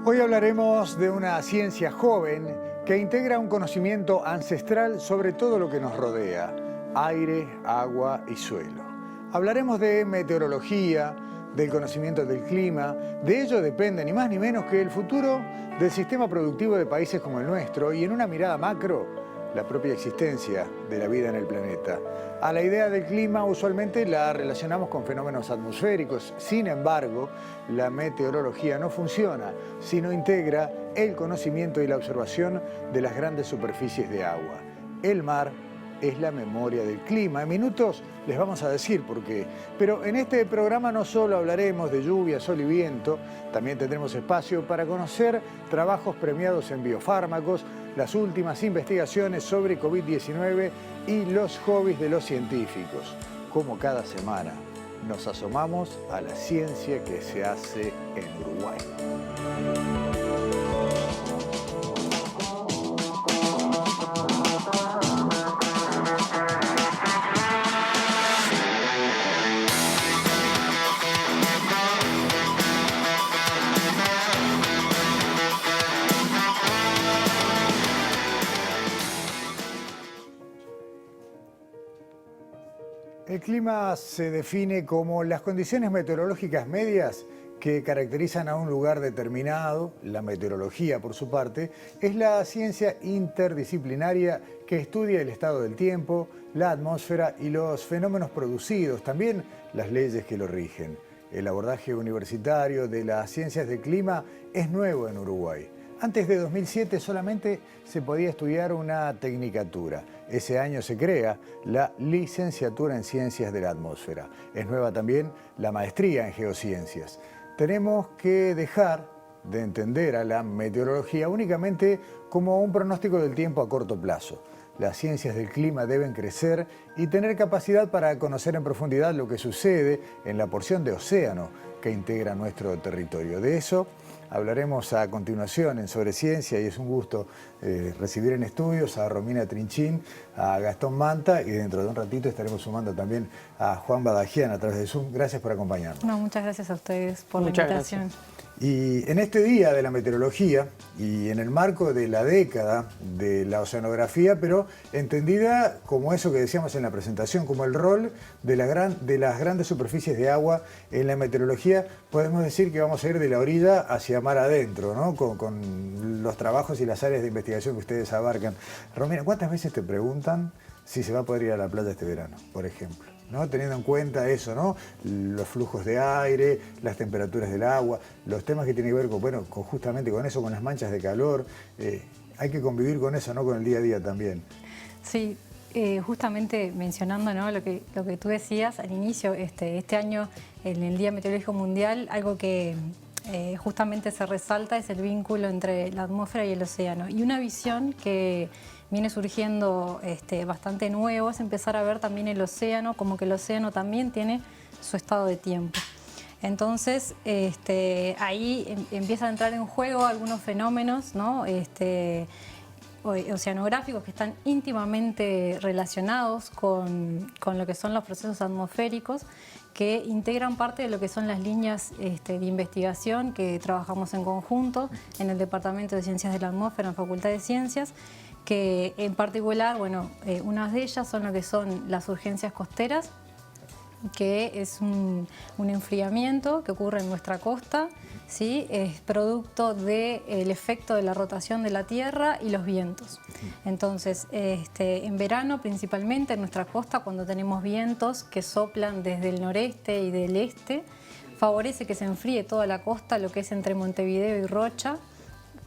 Hoy hablaremos de una ciencia joven que integra un conocimiento ancestral sobre todo lo que nos rodea: aire, agua y suelo. Hablaremos de meteorología, del conocimiento del clima. De ello depende ni más ni menos que el futuro del sistema productivo de países como el nuestro y, en una mirada macro, la propia existencia de la vida en el planeta. A la idea del clima usualmente la relacionamos con fenómenos atmosféricos. Sin embargo, la meteorología no funciona si no integra el conocimiento y la observación de las grandes superficies de agua. El mar es la memoria del clima. En minutos les vamos a decir por qué. Pero en este programa no solo hablaremos de lluvia, sol y viento, también tendremos espacio para conocer trabajos premiados en biofármacos, las últimas investigaciones sobre COVID-19 y los hobbies de los científicos. Como cada semana, nos asomamos a la ciencia que se hace en Uruguay. El clima se define como las condiciones meteorológicas medias que caracterizan a un lugar determinado. La meteorología, por su parte, es la ciencia interdisciplinaria que estudia el estado del tiempo, la atmósfera y los fenómenos producidos, también las leyes que lo rigen. El abordaje universitario de las ciencias del clima es nuevo en Uruguay. Antes de 2007 solamente se podía estudiar una tecnicatura. Ese año se crea la licenciatura en Ciencias de la Atmósfera. Es nueva también la maestría en Geociencias. Tenemos que dejar de entender a la meteorología únicamente como un pronóstico del tiempo a corto plazo. Las ciencias del clima deben crecer y tener capacidad para conocer en profundidad lo que sucede en la porción de océano que integra nuestro territorio. De eso hablaremos a continuación en Sobre Ciencia, y es un gusto recibir en estudios a Romina Trinchín, a Gastón Manta, y dentro de un ratito estaremos sumando también a Juan Badajian a través de Zoom. Gracias por acompañarnos. No, muchas gracias a ustedes por la invitación. Gracias. Y en este día de la meteorología y en el marco de la década de la oceanografía, pero entendida como eso que decíamos en la presentación, como el rol de las grandes superficies de agua en la meteorología, podemos decir que vamos a ir de la orilla hacia mar adentro, ¿no? Con los trabajos y las áreas de investigación que ustedes abarcan. Romina, ¿cuántas veces te preguntan si se va a poder ir a la playa este verano, por ejemplo? ¿No? Teniendo en cuenta eso, ¿no? Los flujos de aire, las temperaturas del agua, los temas que tienen que ver con, bueno, justamente con eso, con las manchas de calor. Hay que convivir con eso, ¿no? Con el día a día también. Sí, justamente mencionando, ¿no?, lo que tú decías al inicio, este año en el Día Meteorológico Mundial, algo que justamente se resalta es el vínculo entre la atmósfera y el océano. Y una visión que viene surgiendo bastante nuevo es empezar a ver también el océano, como que el océano también tiene su estado de tiempo. Entonces, ahí empiezan a entrar en juego algunos fenómenos, ¿no?, oceanográficos que están íntimamente relacionados con lo que son los procesos atmosféricos, que integran parte de lo que son las líneas de investigación que trabajamos en conjunto en el Departamento de Ciencias de la Atmósfera, en la Facultad de Ciencias, que en particular, bueno, unas de ellas son lo que son las urgencias costeras, que es un enfriamiento que ocurre en nuestra costa, ¿sí? Es producto del efecto de la rotación de la Tierra y los vientos. Entonces, en verano principalmente en nuestra costa, cuando tenemos vientos que soplan desde el noreste y del este, favorece que se enfríe toda la costa, lo que es entre Montevideo y Rocha,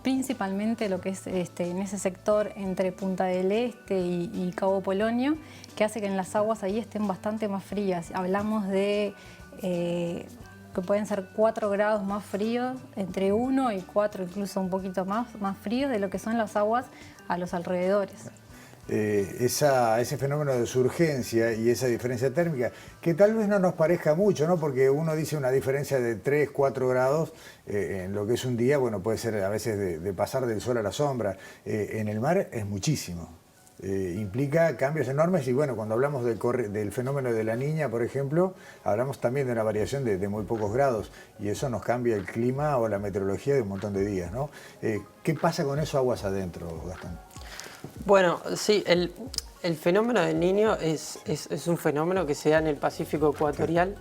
principalmente lo que es en ese sector entre Punta del Este y Cabo Polonio, que hace que en las aguas ahí estén bastante más frías. Hablamos de que pueden ser 4 grados más fríos, entre 1 y 4, incluso un poquito más fríos de lo que son las aguas a los alrededores. Ese fenómeno de surgencia y esa diferencia térmica, que tal vez no nos parezca mucho, ¿no? Porque uno dice una diferencia de 3, 4 grados en lo que es un día, bueno, puede ser a veces de pasar del sol a la sombra. En el mar es muchísimo. implica cambios enormes y bueno, cuando hablamos del fenómeno de la Niña, por ejemplo, hablamos también de una variación de muy pocos grados y eso nos cambia el clima o la meteorología de un montón de días, ¿no? ¿Qué pasa con eso aguas adentro, Gastón? Bueno, sí, el fenómeno del Niño es un fenómeno que se da en el Pacífico ecuatorial,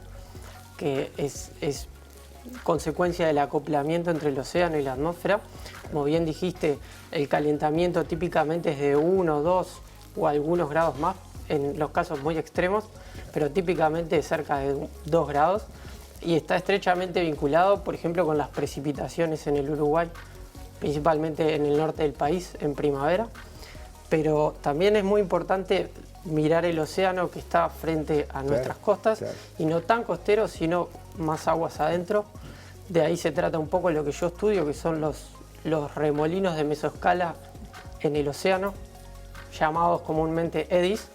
que es consecuencia del acoplamiento entre el océano y la atmósfera. Como bien dijiste, el calentamiento típicamente es de 1, 2 o algunos grados más, en los casos muy extremos, pero típicamente cerca de 2 grados, y está estrechamente vinculado, por ejemplo, con las precipitaciones en el Uruguay, principalmente en el norte del país, en primavera. Pero también es muy importante mirar el océano que está frente a nuestras costas, y no tan costero, sino más aguas adentro. De ahí se trata un poco lo que yo estudio, que son los remolinos de mesoescala en el océano, llamados comúnmente EDIs,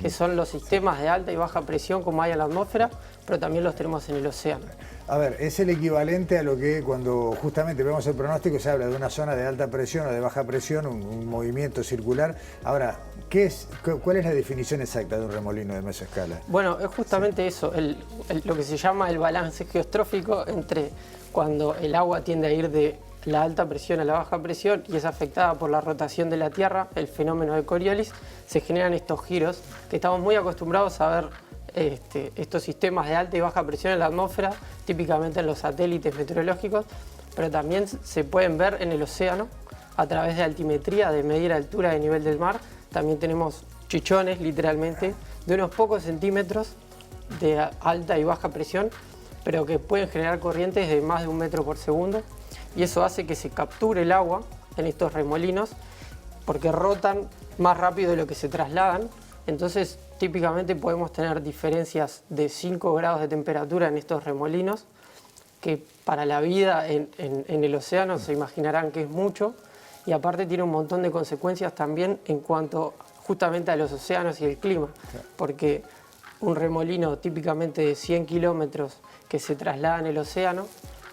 que son los sistemas de alta y baja presión como hay en la atmósfera, pero también los tenemos en el océano. A ver, es el equivalente a lo que cuando justamente vemos el pronóstico se habla de una zona de alta presión o de baja presión, un movimiento circular. Ahora, ¿cuál es la definición exacta de un remolino de mesoescala? Bueno, es justamente eso, lo que se llama el balance geostrófico entre cuando el agua tiende a ir de la alta presión a la baja presión y es afectada por la rotación de la Tierra, el fenómeno de Coriolis, se generan estos giros que estamos muy acostumbrados a ver. Estos sistemas de alta y baja presión en la atmósfera, típicamente en los satélites meteorológicos, pero también se pueden ver en el océano a través de altimetría, de medir altura de nivel del mar. También tenemos chichones, literalmente, de unos pocos centímetros de alta y baja presión, pero que pueden generar corrientes de más de 1 metro por segundo, y eso hace que se capture el agua en estos remolinos porque rotan más rápido de lo que se trasladan. Entonces, típicamente podemos tener diferencias de 5 grados de temperatura en estos remolinos, que para la vida en el océano se imaginarán que es mucho, y aparte tiene un montón de consecuencias también en cuanto justamente a los océanos y el clima, porque un remolino típicamente de 100 kilómetros que se traslada en el océano,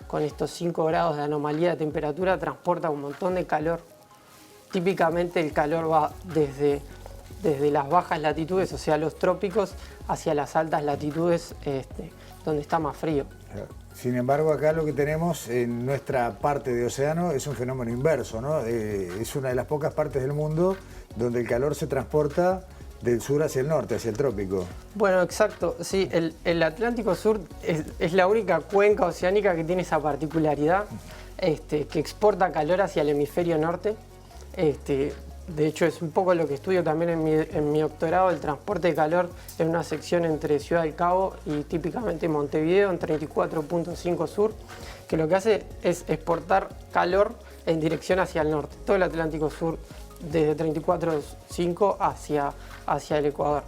con estos 5 grados de anomalía de temperatura, transporta un montón de calor. Típicamente el calor va desde las bajas latitudes, o sea, los trópicos, hacia las altas latitudes, donde está más frío. Sin embargo, acá lo que tenemos en nuestra parte de océano es un fenómeno inverso, ¿no? Es una de las pocas partes del mundo donde el calor se transporta del sur hacia el norte, hacia el trópico. Bueno, exacto. Sí, el Atlántico Sur es la única cuenca oceánica que tiene esa particularidad, que exporta calor hacia el hemisferio norte. De hecho, es un poco lo que estudio también en mi doctorado, el transporte de calor en una sección entre Ciudad del Cabo y típicamente Montevideo, en 34.5 sur, que lo que hace es exportar calor en dirección hacia el norte, todo el Atlántico Sur, desde 34.5 hacia el Ecuador.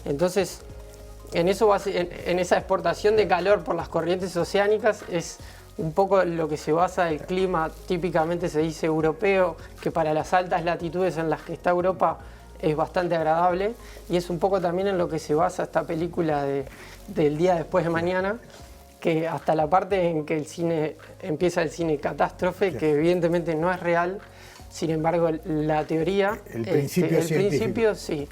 Entonces, en esa exportación de calor por las corrientes oceánicas es un poco lo que se basa el clima, típicamente se dice europeo, que para las altas latitudes en las que está Europa es bastante agradable, y es un poco también en lo que se basa esta película del día después de mañana, que hasta la parte en que empieza el cine catástrofe, que evidentemente no es real. Sin embargo, la teoría, el principio sí.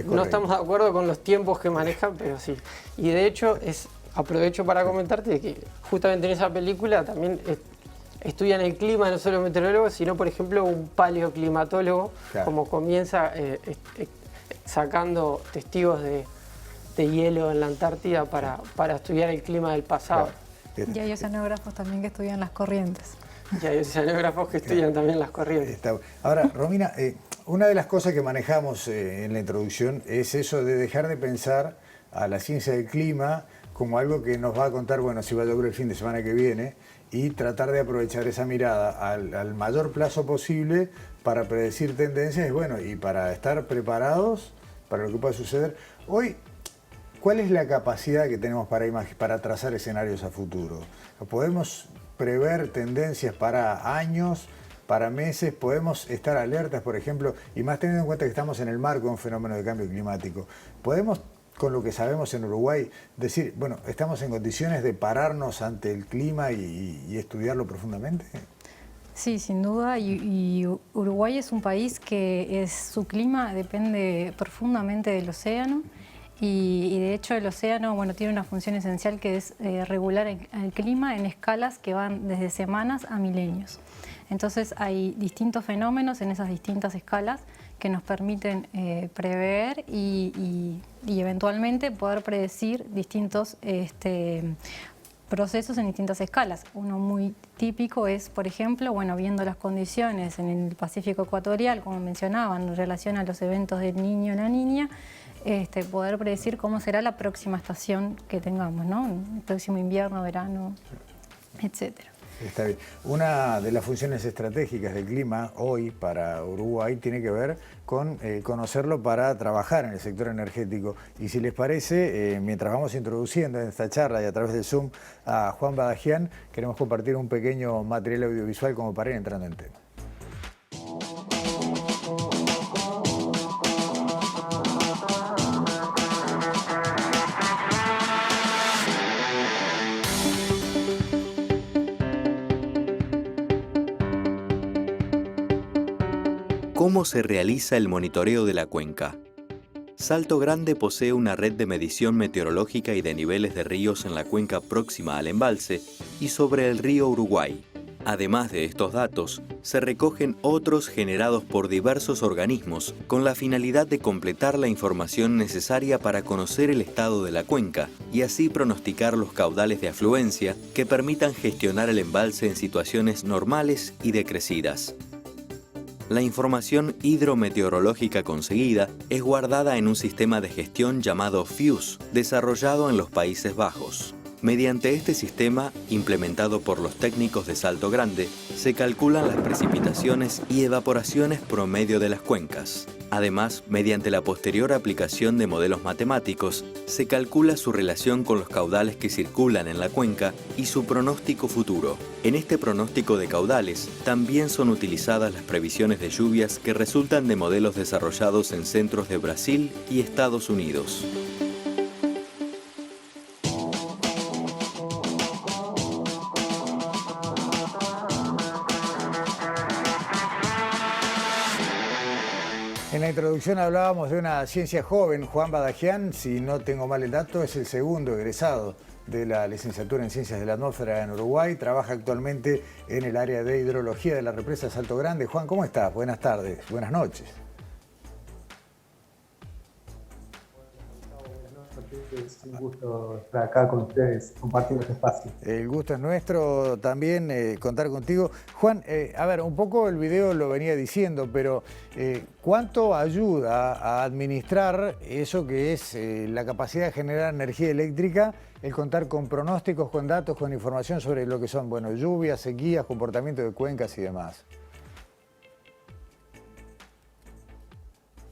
No estamos de acuerdo con los tiempos que manejan, pero sí. Y de hecho, aprovecho para comentarte que justamente en esa película también estudian el clima no solo meteorólogos, sino por ejemplo un paleoclimatólogo, como comienza sacando testigos de hielo en la Antártida para estudiar el clima del pasado. Y hay oceanógrafos también que estudian las corrientes. Y hay oceanógrafos que estudian también las corrientes. Ahora, Romina, una de las cosas que manejamos en la introducción es eso de dejar de pensar a la ciencia del clima como algo que nos va a contar, bueno, si va a llover el fin de semana que viene, y tratar de aprovechar esa mirada al mayor plazo posible para predecir tendencias, bueno, y para estar preparados para lo que pueda suceder. Hoy, ¿cuál es la capacidad que tenemos para trazar escenarios a futuro? ¿Podemos prever tendencias para años, para meses? ¿Podemos estar alertas, por ejemplo, y más teniendo en cuenta que estamos en el marco de un fenómeno de cambio climático? ¿Podemos, con lo que sabemos en Uruguay, decir, bueno, estamos en condiciones de pararnos ante el clima y estudiarlo profundamente? Sí, sin duda, y Uruguay es un país que su clima depende profundamente del océano y de hecho el océano tiene una función esencial que es regular el clima en escalas que van desde semanas a milenios. Entonces hay distintos fenómenos en esas distintas escalas que nos permiten prever y eventualmente poder predecir distintos procesos en distintas escalas. Uno muy típico es, por ejemplo, viendo las condiciones en el Pacífico ecuatorial, como mencionaban, en relación a los eventos del Niño y la Niña, poder predecir cómo será la próxima estación que tengamos, ¿no? El próximo invierno, verano, etcétera. Está bien. Una de las funciones estratégicas del clima hoy para Uruguay tiene que ver con conocerlo para trabajar en el sector energético. Y si les parece, mientras vamos introduciendo en esta charla y a través del Zoom a Juan Badajian, queremos compartir un pequeño material audiovisual como para ir entrando en tema. ¿Cómo se realiza el monitoreo de la cuenca? Salto Grande posee una red de medición meteorológica y de niveles de ríos en la cuenca próxima al embalse y sobre el río Uruguay. Además de estos datos, se recogen otros generados por diversos organismos con la finalidad de completar la información necesaria para conocer el estado de la cuenca y así pronosticar los caudales de afluencia que permitan gestionar el embalse en situaciones normales y decrecidas. La información hidrometeorológica conseguida es guardada en un sistema de gestión llamado FUSE, desarrollado en los Países Bajos. Mediante este sistema, implementado por los técnicos de Salto Grande, se calculan las precipitaciones y evaporaciones promedio de las cuencas. Además, mediante la posterior aplicación de modelos matemáticos, se calcula su relación con los caudales que circulan en la cuenca y su pronóstico futuro. En este pronóstico de caudales, también son utilizadas las previsiones de lluvias que resultan de modelos desarrollados en centros de Brasil y Estados Unidos. En la introducción hablábamos de una ciencia joven. Juan Badajian, si no tengo mal el dato, es el segundo egresado de la licenciatura en Ciencias de la Atmósfera en Uruguay. Trabaja actualmente en el área de hidrología de la represa Salto Grande. Juan, ¿cómo estás? Buenas tardes, buenas noches. Es un gusto estar acá con ustedes, compartiendo este espacio. El gusto es nuestro también contar contigo. Juan, a ver, un poco el video lo venía diciendo, pero ¿cuánto ayuda a administrar eso que es la capacidad de generar energía eléctrica, el contar con pronósticos, con datos, con información sobre lo que son, lluvias, sequías, comportamiento de cuencas y demás?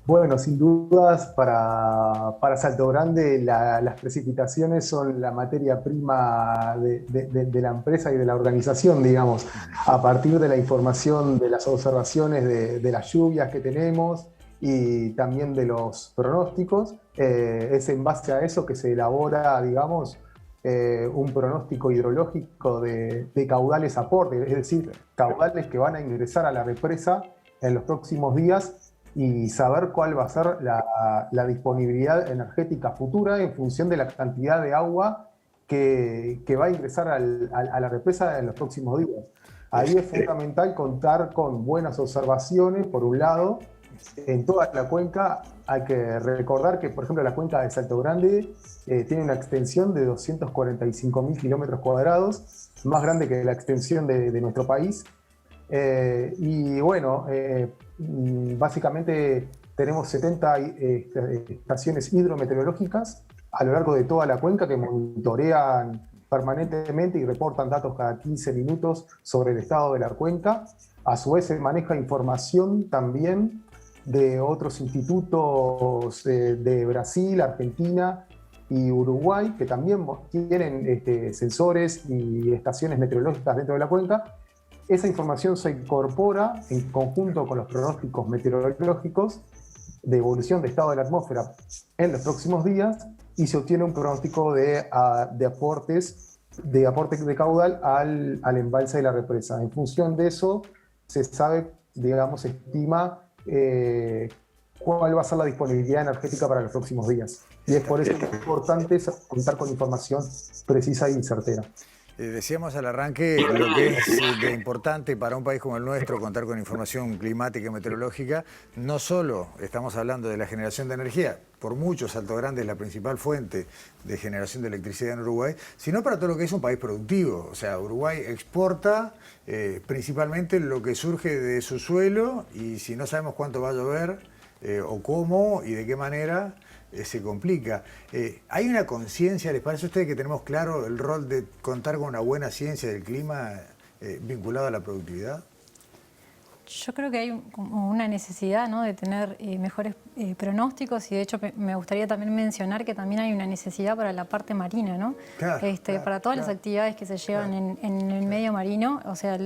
Bueno, sin dudas, para Salto Grande las precipitaciones son la materia prima de la empresa y de la organización, digamos, a partir de la información de las observaciones de las lluvias que tenemos y también de los pronósticos. Es en base a eso que se elabora, digamos, un pronóstico hidrológico de caudales aporte, es decir, caudales que van a ingresar a la represa en los próximos días, y saber cuál va a ser la disponibilidad energética futura en función de la cantidad de agua que va a ingresar a la represa en los próximos días. Ahí es fundamental contar con buenas observaciones, por un lado. En toda la cuenca hay que recordar que, por ejemplo, la cuenca de Salto Grande tiene una extensión de 245.000 kilómetros cuadrados, más grande que la extensión de nuestro país. Y bueno, básicamente tenemos 70 estaciones hidrometeorológicas a lo largo de toda la cuenca que monitorean permanentemente y reportan datos cada 15 minutos sobre el estado de la cuenca. A su vez se maneja información también de otros institutos de Brasil, Argentina y Uruguay, que también tienen sensores y estaciones meteorológicas dentro de la cuenca. Esa información se incorpora en conjunto con los pronósticos meteorológicos de evolución de estado de la atmósfera en los próximos días y se obtiene un pronóstico de aportes de aporte de caudal al embalse de la represa. En función de eso, se sabe, digamos, se estima cuál va a ser la disponibilidad energética para los próximos días. Y es por eso que es importante contar con información precisa y certera. Decíamos al arranque lo que es de importante para un país como el nuestro contar con información climática y meteorológica. No solo estamos hablando de la generación de energía, por mucho Salto Grande es la principal fuente de generación de electricidad en Uruguay, sino para todo lo que es un país productivo. O sea, Uruguay exporta principalmente lo que surge de su suelo, y si no sabemos cuánto va a llover o cómo y de qué manera, se complica. ¿Hay una conciencia, les parece a ustedes, que tenemos claro el rol de contar con una buena ciencia del clima vinculado a la productividad? Yo creo que hay como una necesidad, ¿no?, de tener mejores pronósticos, y de hecho me gustaría también mencionar que también hay una necesidad para la parte marina, ¿no? Claro, para todas las actividades que se llevan en el medio marino. O sea,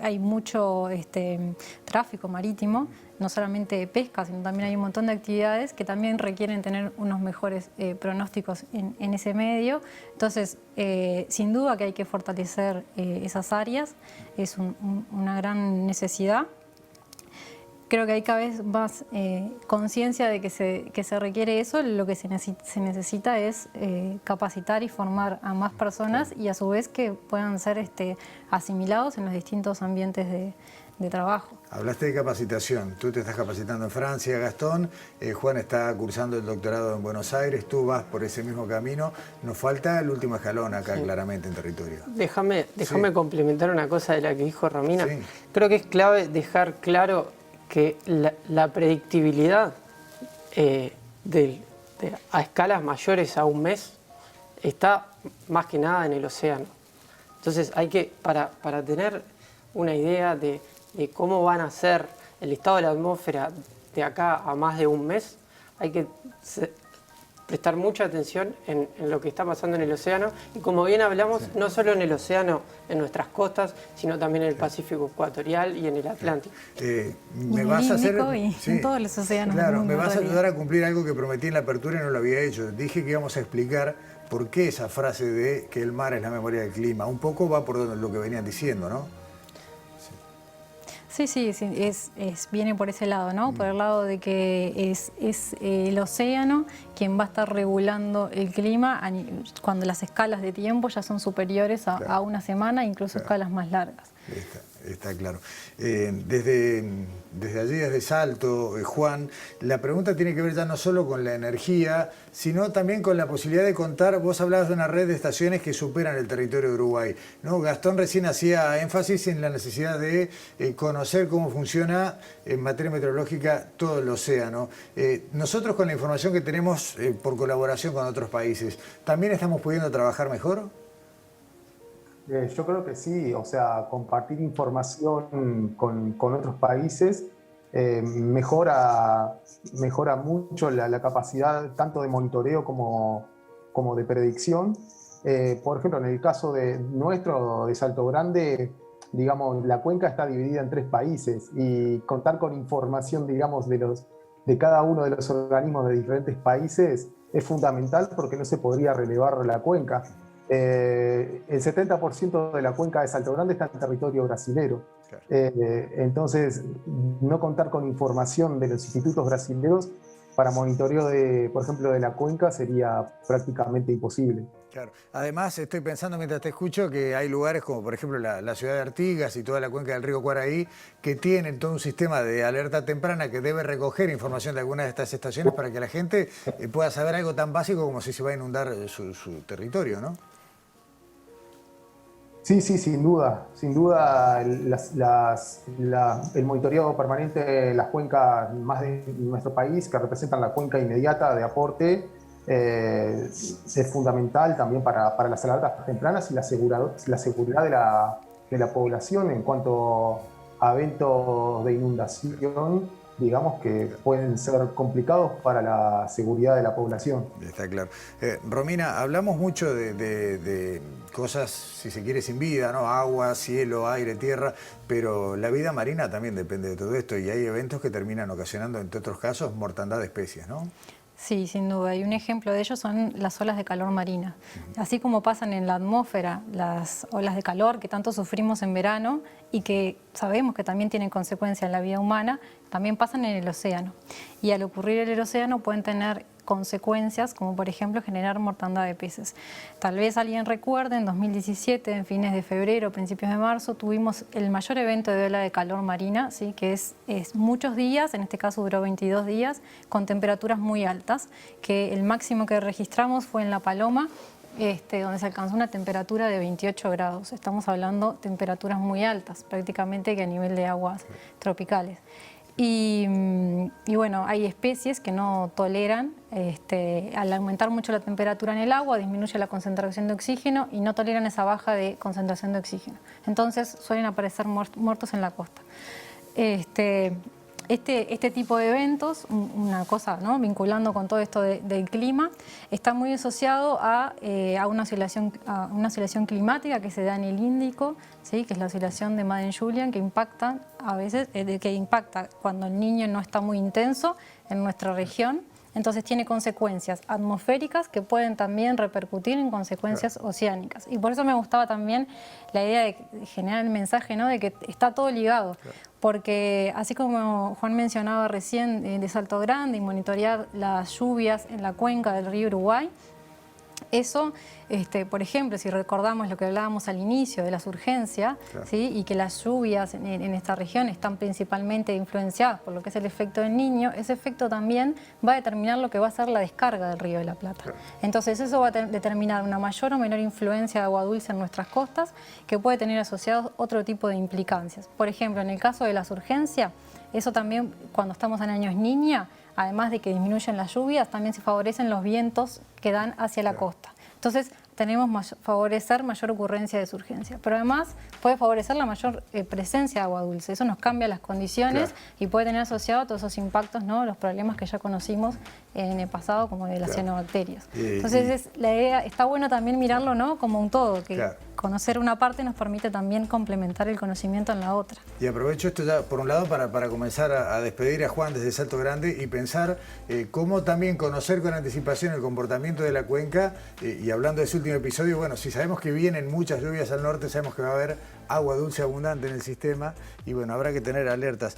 hay mucho tráfico marítimo, no solamente pesca, sino también hay un montón de actividades que también requieren tener unos mejores pronósticos en ese medio. Entonces, sin duda que hay que fortalecer esas áreas, es una gran necesidad. Creo que hay cada vez más conciencia de que se requiere eso. Lo que se necesita es capacitar y formar a más personas, y a su vez que puedan ser asimilados en los distintos ambientes de trabajo. Hablaste de capacitación. Tú te estás capacitando en Francia, Gastón. Juan está cursando el doctorado en Buenos Aires. Tú vas por ese mismo camino. Nos falta el último escalón acá, sí, claramente en territorio. Déjame Sí. complementar una cosa de la que dijo Romina. Sí. Creo que es clave dejar claro que la predictibilidad a escalas mayores a un mes está más que nada en el océano. Entonces hay que, para tener una idea de cómo van a ser el estado de la atmósfera de acá a más de un mes, hay que prestar mucha atención en lo que está pasando en el océano. Y como bien hablamos, sí, no solo en el océano, en nuestras costas, sino también en el Pacífico ecuatorial y en el Atlántico. Me vas a hacer y sí, en todos los océanos. Claro, mundo, me vas a ayudar a cumplir algo que prometí en la apertura y no lo había hecho. Dije que íbamos a explicar por qué esa frase de que el mar es la memoria del clima. Un poco va por lo que venían diciendo, ¿no? Sí, viene por ese lado, ¿no? Por el lado de que es el océano quien va a estar regulando el clima cuando las escalas de tiempo ya son superiores a una semana, incluso escalas más largas. Está claro. Desde allí, desde Salto, Juan, la pregunta tiene que ver ya no solo con la energía, sino también con la posibilidad de contar. Vos hablabas de una red de estaciones que superan el territorio de Uruguay, ¿no? Gastón recién hacía énfasis en la necesidad de conocer cómo funciona en materia meteorológica todo el océano. Nosotros, con la información que tenemos por colaboración con otros países, ¿también estamos pudiendo trabajar mejor? Yo creo que sí, o sea, compartir información con otros países mejora mucho la capacidad tanto de monitoreo como de predicción. Por ejemplo, en el caso de Salto Grande, digamos, la cuenca está dividida en 3 países, y contar con información, digamos, de cada uno de los organismos de diferentes países es fundamental, porque no se podría relevar la cuenca. El 70% de la cuenca de Salto Grande está en territorio brasilero. Claro. Entonces, no contar con información de los institutos brasileños para monitoreo, por ejemplo, de la cuenca sería prácticamente imposible. Claro. Además, estoy pensando mientras te escucho que hay lugares como, por ejemplo, la ciudad de Artigas y toda la cuenca del río Cuaraí, que tienen todo un sistema de alerta temprana que debe recoger información de algunas de estas estaciones para que la gente pueda saber algo tan básico como si se va a inundar su territorio, ¿no? Sí, sin duda. Sin duda, el monitoreo permanente de las cuencas más de nuestro país, que representan la cuenca inmediata de aporte, es fundamental también para las alertas tempranas y la seguridad de la población en cuanto a eventos de inundación, digamos, que pueden ser complicados para la seguridad de la población. Está claro. Romina, hablamos mucho de cosas, si se quiere, sin vida, ¿no? Agua, cielo, aire, tierra, pero la vida marina también depende de todo esto, y hay eventos que terminan ocasionando, entre otros casos, mortandad de especies, ¿no? Sí, sin duda. Y un ejemplo de ello son las olas de calor marina. Así como pasan en la atmósfera las olas de calor que tanto sufrimos en verano y que sabemos que también tienen consecuencias en la vida humana, también pasan en el océano. Y al ocurrir en el océano pueden tener consecuencias, como por ejemplo generar mortandad de peces. Tal vez alguien recuerde, en 2017, en fines de febrero, principios de marzo, tuvimos el mayor evento de ola de calor marina, ¿sí? Que es muchos días, en este caso duró 22 días, con temperaturas muy altas, que el máximo que registramos fue en La Paloma, donde se alcanzó una temperatura de 28 grados. Estamos hablando de temperaturas muy altas, prácticamente que a nivel de aguas tropicales. Y bueno, hay especies que no toleran, al aumentar mucho la temperatura en el agua, disminuye la concentración de oxígeno y no toleran esa baja de concentración de oxígeno. Entonces suelen aparecer muertos en la costa. Este tipo de eventos, una cosa, ¿no?, vinculando con todo esto del clima, está muy asociado a una oscilación climática que se da en el Índico, ¿sí?, que es la oscilación de Madden-Julian, que impacta a veces, que impacta cuando el niño no está muy intenso en nuestra región. Entonces tiene consecuencias atmosféricas que pueden también repercutir en consecuencias oceánicas. Y por eso me gustaba también la idea de generar el mensaje, ¿no?, de que está todo ligado. Porque así como Juan mencionaba recién de Salto Grande y monitorear las lluvias en la cuenca del río Uruguay, eso, por ejemplo, si recordamos lo que hablábamos al inicio de la surgencia, ¿sí?, y que las lluvias en esta región están principalmente influenciadas por lo que es el efecto del Niño, ese efecto también va a determinar lo que va a ser la descarga del río de la Plata. Entonces eso va a determinar una mayor o menor influencia de agua dulce en nuestras costas, que puede tener asociados otro tipo de implicancias. Por ejemplo, en el caso de la surgencia, eso también, cuando estamos en años niña, además de que disminuyen las lluvias, también se favorecen los vientos que dan hacia la costa. Entonces, tenemos favorecer mayor ocurrencia de surgencia, pero además puede favorecer la mayor presencia de agua dulce. Eso nos cambia las condiciones y puede tener asociado todos esos impactos, ¿no?, los problemas que ya conocimos en el pasado, como de las cianobacterias. Entonces, la idea, está bueno también mirarlo, ¿no?, como un todo, que conocer una parte nos permite también complementar el conocimiento en la otra. Y aprovecho esto ya, por un lado, para comenzar a despedir a Juan desde Salto Grande y pensar cómo también conocer con anticipación el comportamiento de la cuenca. Y hablando de ese último episodio, bueno, si sabemos que vienen muchas lluvias al norte, sabemos que va a haber agua dulce abundante en el sistema y bueno, habrá que tener alertas.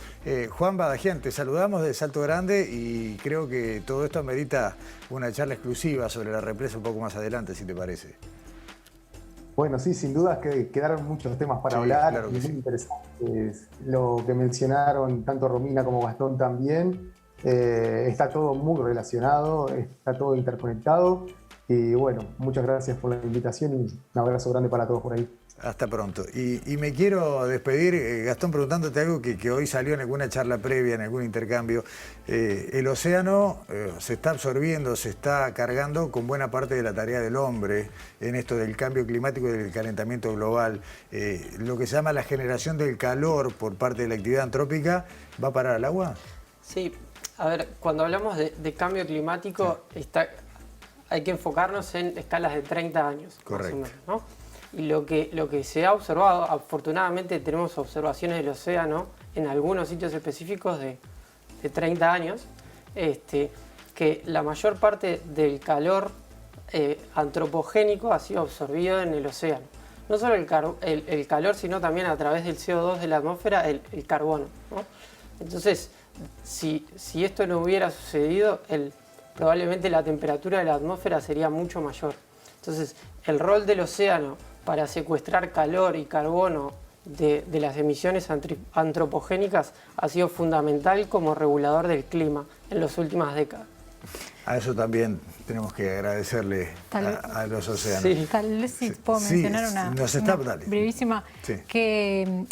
Juan Badajian, te saludamos de Salto Grande y creo que todo esto amerita una charla exclusiva sobre la represa un poco más adelante, si te parece. Bueno, sí, sin duda que quedaron muchos temas para hablar, claro que muy interesantes. Lo que mencionaron tanto Romina como Gastón también, está todo muy relacionado, está todo interconectado. Y bueno, muchas gracias por la invitación y un abrazo grande para todos por ahí. Hasta pronto. Y me quiero despedir, Gastón, preguntándote algo que hoy salió en alguna charla previa, en algún intercambio. El océano se está absorbiendo, se está cargando con buena parte de la tarea del hombre en esto del cambio climático y del calentamiento global. Lo que se llama la generación del calor por parte de la actividad antrópica, ¿va a parar al agua? Sí, a ver, cuando hablamos de cambio climático, hay que enfocarnos en escalas de 30 años. Correcto. Más o menos, ¿no? Y lo que se ha observado, afortunadamente tenemos observaciones del océano en algunos sitios específicos de 30 años, que la mayor parte del calor antropogénico ha sido absorbido en el océano. No solo el calor, sino también a través del CO2 de la atmósfera, el carbono, ¿no? Entonces, si esto no hubiera sucedido, probablemente la temperatura de la atmósfera sería mucho mayor. Entonces, el rol del océano para secuestrar calor y carbono de las emisiones antropogénicas ha sido fundamental como regulador del clima en las últimas décadas. A eso también tenemos que agradecerle a los océanos. Sí. Tal vez sí puedo mencionar una brevísima, que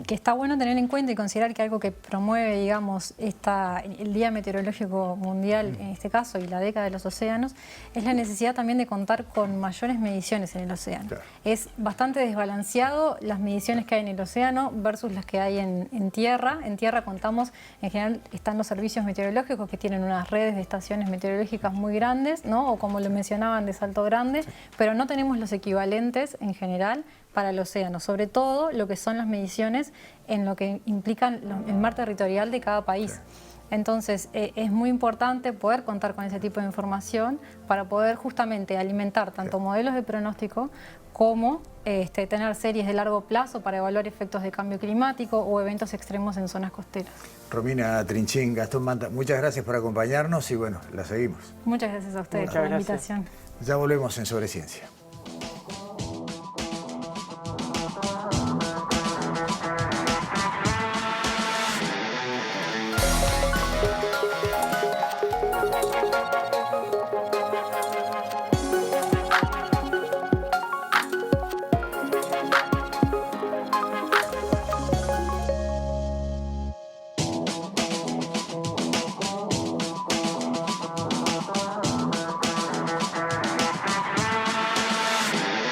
está bueno tener en cuenta y considerar que algo que promueve, digamos, el Día Meteorológico Mundial, en este caso, y la década de los océanos, es la necesidad también de contar con mayores mediciones en el océano. Claro. Es bastante desbalanceado las mediciones que hay en el océano versus las que hay en tierra. En tierra contamos, en general, están los servicios meteorológicos que tienen unas redes de estaciones meteorológicas muy grandes, ¿no?, o como lo mencionaban, de Salto Grande, pero no tenemos los equivalentes en general para el océano, sobre todo lo que son las mediciones en lo que implican el mar territorial de cada país. Entonces, es muy importante poder contar con ese tipo de información para poder justamente alimentar tanto modelos de pronóstico como tener series de largo plazo para evaluar efectos de cambio climático o eventos extremos en zonas costeras. Romina Trinchín, Gastón Manta, muchas gracias por acompañarnos y bueno, la seguimos. Muchas gracias a ustedes por la invitación. Ya volvemos en Sobre Ciencia.